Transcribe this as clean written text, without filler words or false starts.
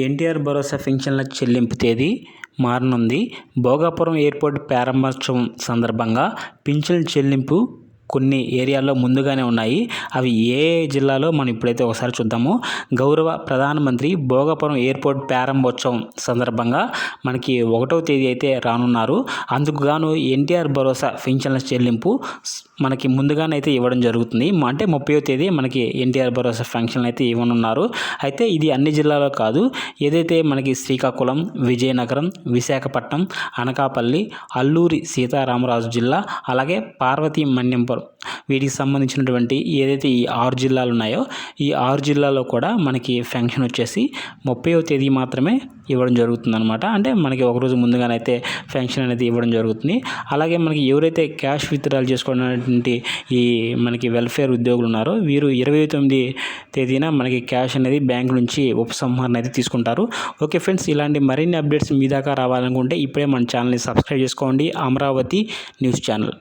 ఎన్టీఆర్ భరోసా పింఛన్ల చెల్లింపు తేదీ మారనుంది. భోగాపురం ఎయిర్పోర్ట్ ప్రారంభోత్సవం సందర్భంగా పింఛన్ల చెల్లింపు కొన్ని ఏరియాల్లో ముందుగానే ఉన్నాయి. అవి ఏ జిల్లాలో మనం ఇప్పుడైతే ఒకసారి చూద్దాము. గౌరవ ప్రధానమంత్రి భోగాపురం ఎయిర్పోర్ట్ ప్రారంభోత్సవం సందర్భంగా మనకి 1వ తేదీ అయితే రానున్నారు. అందుకు గాను ఎన్టీఆర్ భరోసా పింఛన్ల చెల్లింపు మనకి ముందుగానే అయితే ఇవ్వడం జరుగుతుంది. అంటే 30వ తేదీ మనకి ఎన్టీఆర్ భరోసా ఫంక్షన్లు అయితే ఇవ్వనున్నారు. అయితే ఇది అన్ని జిల్లాలో కాదు, ఏదైతే మనకి శ్రీకాకుళం, విజయనగరం, విశాఖపట్నం, అనకాపల్లి, అల్లూరి సీతారామరాజు జిల్లా, అలాగే పార్వతీ మన్యంపురం వీటికి సంబంధించినటువంటి ఏదైతే ఈ 6 జిల్లాలు ఉన్నాయో ఈ 6 జిల్లాలో కూడా మనకి ఫంక్షన్ వచ్చేసి 30వ తేదీ మాత్రమే ఇవ్వడం జరుగుతుంది అనమాట. అంటే మనకి ఒకరోజు ముందుగానైతే ఫంక్షన్ అనేది ఇవ్వడం జరుగుతుంది. అలాగే మనకి ఎవరైతే క్యాష్ విత్డ్రాల్ చేసుకోవడానికి ఈ మనకి వెల్ఫేర్ ఉద్యోగులు ఉన్నారో వీరు 29 తేదీన మనకి క్యాష్ అనేది బ్యాంక్ నుంచి ఉపసంహరణ అయితే తీసుకుంటారు. ఓకే ఫ్రెండ్స్, ఇలాంటి మరిన్ని అప్డేట్స్ మీ దాకా రావాలనుకుంటే ఇప్పుడే మన ఛానల్ని సబ్స్క్రైబ్ చేసుకోండి. Amaravati news channel.